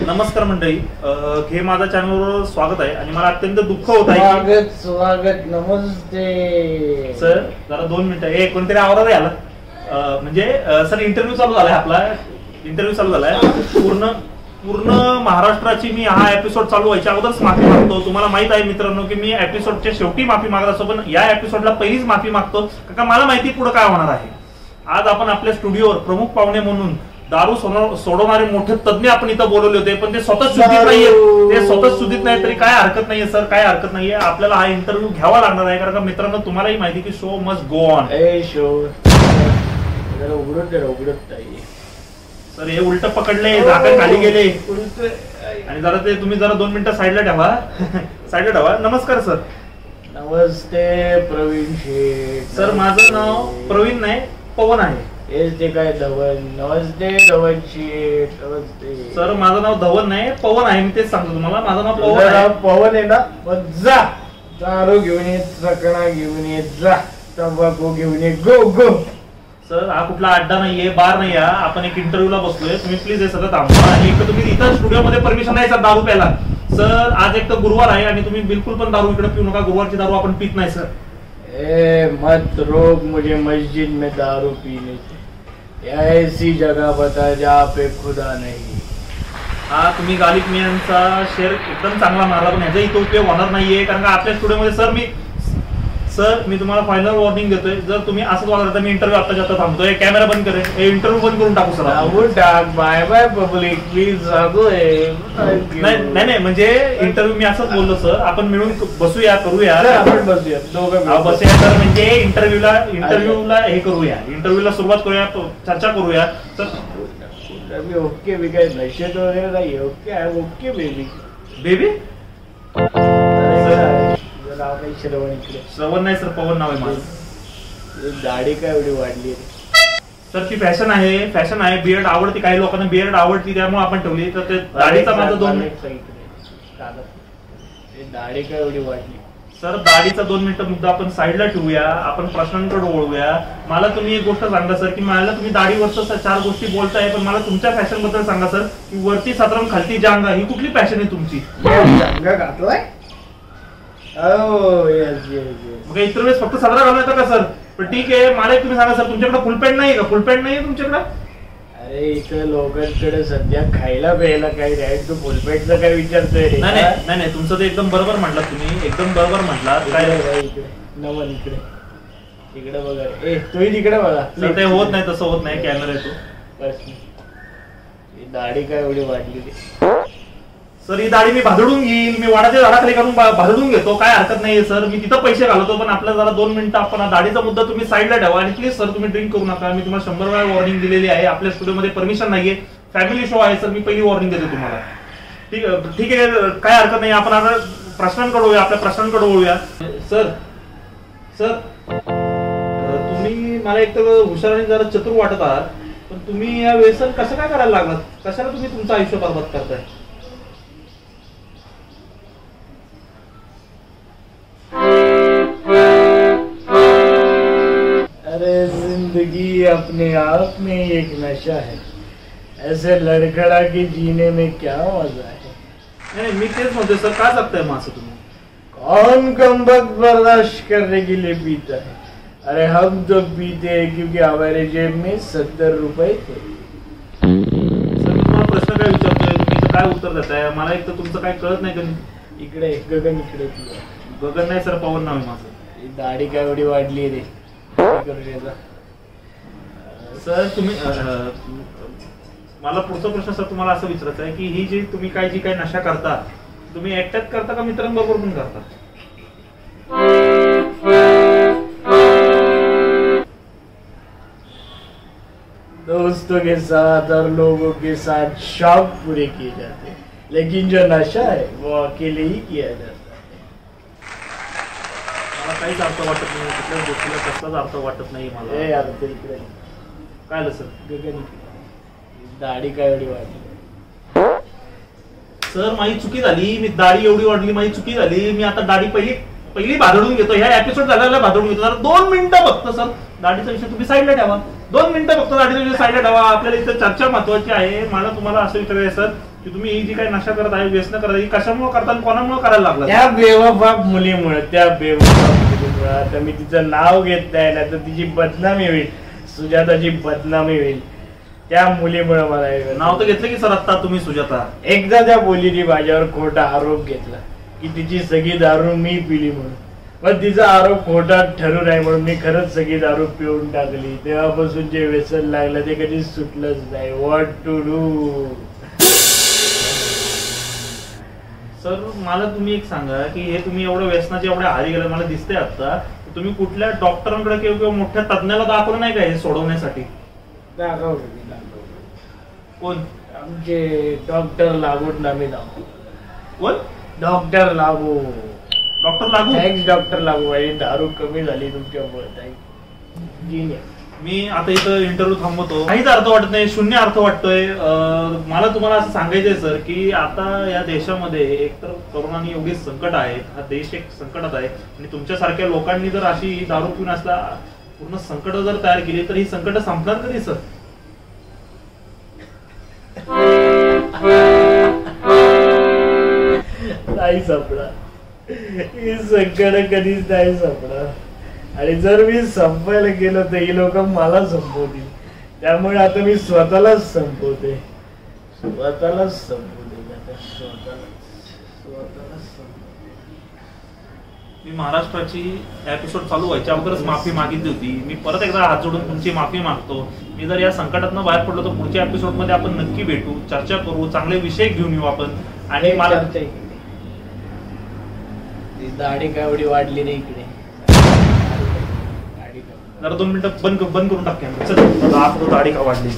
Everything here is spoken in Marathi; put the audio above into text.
नमस्कार मंडळी, हे माझ्या चॅनलवर स्वागत आहे आणि मला अत्यंत दुःख होत आहे. स्वागत स्वागत नमस्ते सर. जरा 2 मिनिटं कोणतरी आवाज आला. म्हणजे सर इंटरव्ह्यू चालू झालाय, आपला इंटरव्ह्यू चालू झालाय. पूर्ण महाराष्ट्राची मी हा एपिसोड चालू व्हायच्या अगोदरच माफी मागतो. तुम्हाला माहित आहे मित्रांनो की मी एपिसोडच्या शेवटी माफी मागत असतो, पण या एपिसोडला पहिलीच माफी मागतो कारण मला माहिती पुढे काय होणार आहे. आज आपण आपल्या स्टुडिओवर प्रमुख पाहुणे म्हणून दारू सोडवणारे मोठे तज्ञ आपण इथं बोलवले होते, पण ते स्वतः शुद्धीत नाहीये. ते स्वतः शुद्धीत नाही तरी काय हरकत नाहीये सर, काय हरकत नाहीये. आपल्याला हा इंटरव्ह्यू घ्यावा लागणार आहे कारण का मित्रांनो तुम्हालाही माहिती की शो मस्ट गो ऑन. उघडत सर हे उलट पकडले, झाकण खाली गेले आणि जरा ते तुम्ही जरा 2 मिनिटं साईडला ठेवा. साईडला ठेवा. नमस्कार सर. नमस्ते प्रवीण शेठ. सर माझं नाव प्रवीण नाही पवन आहे. ते काय धवन. नमस्ते धवन शेठ. नमस्ते सर माझं नाव धवन नाही पवन आहे. मी तेच सांगतो तुम्हाला, माझं नाव पवन आहे. पवन आहे ना, मग जा दारू घेऊन ये, चकणा घेऊन ये, जा तंबाखू घेऊन ये, गो गो. सर हा कुठला अड्डा नाहीये, बार नाही. आपण एक इंटरव्ह्यूला बसलोय. तुम्ही प्लीज हे सगळं थांबवा आणि एक तर तुम्ही इथं स्टुडिओमध्ये परमिशन नाही सर दारू प्यायला. सर आज एक तर गुरुवार आहे आणि तुम्ही बिलकुल पण दारू इकडे पिऊ नका. गुरुवारची दारू आपण पित नाही सर. मत रोक मुझे मस्जिद में दारू पीने से. ऐसी जगह बता जहाँ पे खुदा नहीं. हा तुम्ही गालिक मियांचा शेअर एकदम चांगला मारला, पण ह्याचा इथं उपयोग होणार नाहीये कारण का आपल्या स्टुडिओमध्ये सर मी तुम्हाला फायनल वॉर्निंग देतोय. जर तुम्ही असंच वागला तर मी इंटरव्ह्यू आता जाता थांबतोय. कॅमेरा बंद करेल, इंटरव्ह्यू बंद करून टाकू sir. Bye bye public please. नाही म्हणजे इंटरव्ह्यू मी असंच बोललो सर. आपण मिळून बसूया, करूया. आपण बसूया दोघं बसूया सर. म्हणजे इंटरव्ह्यूला हे करूया, इंटरव्ह्यूला सुरुवात करूया, चर्चा करूया सर. ओके मी काय नशेत वगैरे नाही. Okay I okay baby. Baby श्रवण नाही सर, पवन नाव आहे माझं. दाढी काय एवढी वाढली सर? ती फॅशन आहे. बियर्ड आवडती, काही लोकांना बियर्ड आवडती त्यामुळे आपण ठेवली. तर ते दाढीचा माझा 2 मिनिट. दाढी काय एवढी वाढली सर? दाढीचा 2 मिनिटं मुद्दा आपण साईडला ठेवूया, आपण प्रश्नांकडे वळूया. मला तुम्ही एक गोष्ट सांगा सर की मला तुम्ही दाढीवरचं 4 गोष्टी बोलताय, पण मला तुमच्या फॅशन बद्दल सांगा सर की वरती सतरंग खालती जांगा ही कुठली फॅशन आहे तुमची? जांगा घातलाय. मग इतर वेळेस फक्त सदरा घालून येतं का सर? पण ठीक आहे, मला एक तुम्ही सांगा सर तुमच्याकडे फुल पॅन्ट नाही का? फुल पॅन्ट नाही तुमच्याकडे? अरे इथं लोकांकडे सध्या खायला प्यायला काही नाही. तू फुल पॅन्टचा काय विचारतोय? नाही तुमचं ते एकदम बरोबर म्हटलं तुम्ही, एकदम बरोबर म्हटलं. काय नवन इकडे बघा. तुम्ही तिकडे बघा. ते होत नाही, तसं होत नाही. कॅमेरा येतो. दाढी काय एवढी वाढली सर? ही दाढी मी भादडून घेईल, मी वाडाच्या झाडाखाली करून भादडून घेतो, काय हरकत नाहीये सर. मी तिथं पैसे घालतो, पण आपल्याला जरा 2 मिनिटं आपण दाढीचा मुद्दा तुम्ही साईडला ठेवा. आणि प्लीज सर तुम्ही ड्रिंक करू नका. मी तुम्हाला 100 वेळा वॉर्निंग दिलेली आहे. आपल्या स्टुडिओमध्ये परमिशन नाहीये, फॅमिली शो आहे सर. मी पहिली वॉर्निंग देतो तुम्हाला. ठीक आहे, काय हरकत नाही. आपण आता प्रश्नांकडे वळूया, आपल्या प्रश्नांकडे वळूया. सर तुम्ही मला एक तर हुशार आणि जरा चतुर वाटत आहात, पण तुम्ही या व्यसन कसं काय करायला लागलात? कशाला तुम्ही तुमचं आयुष्य बरबाद करताय? जिंदगी अपने आप में एक नशा है. ऐसे लड़खड़ा के जीने में क्या मजा है. नहीं मी तेच म्हणतोय सर. काय जगताय मग असं तुम्ही? कौन कम वक्त बर्दाश्त करने के लिए पीता है. अरे हम तो पीते हैं क्योंकि हमारे जेब में 70 रुपए थे. सर मी तुम्हाला प्रश्न काय विचारतोय, तुम्ही काय उत्तर देताय? मला एक तर तुमचं काय कळत नाही. कधी इकडे गगन इकडे. गगन नाही सर, पवन नाव आहे माझं. दाढी काय एवढी वाढली रे. सर तुम्ही मला पुढचा प्रश्न सर तुम्हाला असं विचारायचं आहे की ही जी तुम्ही जी काय नशा करता, तुम्ही एकट्यात करता का मित्रांबरोबर पण करता? दोस्तों के साथ और लोगों के साथ शौक पूरे किए जाते हैं, लेकिन जो नशा है वो अकेले ही किया जाता है. मला काहीच अर्थ वाटत नाही, कुठल्याच गोष्टीला कसलाच अर्थ वाटत नाही मला. इकडे काय आलं सर? गगन दाढी काय एवढी वाढली सर? माझी चुकी झाली. मी दाढी एवढी वाढली, माझी चुकी झाली. मी आता दाढी पहिली भादडून घेतो. ह्या एपिसोड झाल्याला भादडून घेतो. 2 मिनिटं फक्त सर दाढीचा विषय तुम्ही साईडला ठेवा. 2 मिनिटं फक्त दाढीचा विषय साईडला ठेवा. आपल्याला इथं चर्चा महत्वाची आहे. मला तुम्हाला असं विचारायचं सर की तुम्ही ही जी काही नशा करत आहे, व्यसन करत आहे, ही कशामुळे करता आणि कोणामुळे करायला लागला? त्या बेवफाप मुलीमुळे, त्या बेवफाप मुलीमुळे. आता मी तिचं नाव घेत नाही ना, तर तिची बदनामी होईल, सुजाताची बदनामी होईल. त्या मुलीमुळे मला हे नाव तर घेतलं की सर आता तुम्ही सुजाता. एकदा त्या मुलीने माझ्यावर खोटा आरोप घेतला की तिची सगळी दारू मी पिली म्हणून. पण तिचा आरोप खोटा ठरू नाही म्हणून मी खरंच सगळी दारू पिऊन टाकली. तेव्हापासून जे व्यसन लागलं ते कधीच सुटलंच नाही. What to do? सर मला तुम्ही एक सांगा की हे तुम्ही एवढं व्यसनाचे एवढे आहारी गेले मला दिसतंय आता, तुम्ही कुठल्या डॉक्टरांकडे किंवा मोठ्या तज्ञाला दाखवलं नाही का हे सोडवण्यासाठी? कोण? आमचे डॉक्टर लागू नामे दाखव. कोण? डॉक्टर लागू. डॉक्टर लागू? थँक्स डॉक्टर लागू. दारू कमी झाली तुमच्यामुळे. मी आता इथं इंटरव्ह्यू थांबवतो. काहीच अर्थ वाटत नाही, शून्य अर्थ वाटतोय. मला तुम्हाला असं सांगायचंय सर की आता या देशामध्ये एकतर कोरोनानी एवढी संकट आहेत, हा देश एक संकटात आहे आणि तुमच्यासारख्या लोकांनी जर अशी दारू पिऊन असला पूर्ण संकट जर तयार केली तर ही संकट संपणार कधी सर? नाही संपणार ही संकट, कधीच नाही संपणार. आणि जर मी संपायला गेलो तर ही लोक मला संपवतील. त्यामुळे आता मी स्वतःलाच संपवते. मी महाराष्ट्राची एपिसोड चालू व्हायच्या अगोदरच माफी मागितली होती. मी परत एकदा हात जोडून तुमची माफी मागतो. मी जर या संकटातनं बाहेर पडलो तर पुढच्या एपिसोड मध्ये आपण नक्की भेटू, चर्चा करू, चांगले विषय घेऊन येऊ आपण. आणि मला दाढी काय एवढी वाढली नाही इकडे. जरा 2 मिनिटं बंद करून टाकते. चल दाढी का वाढली?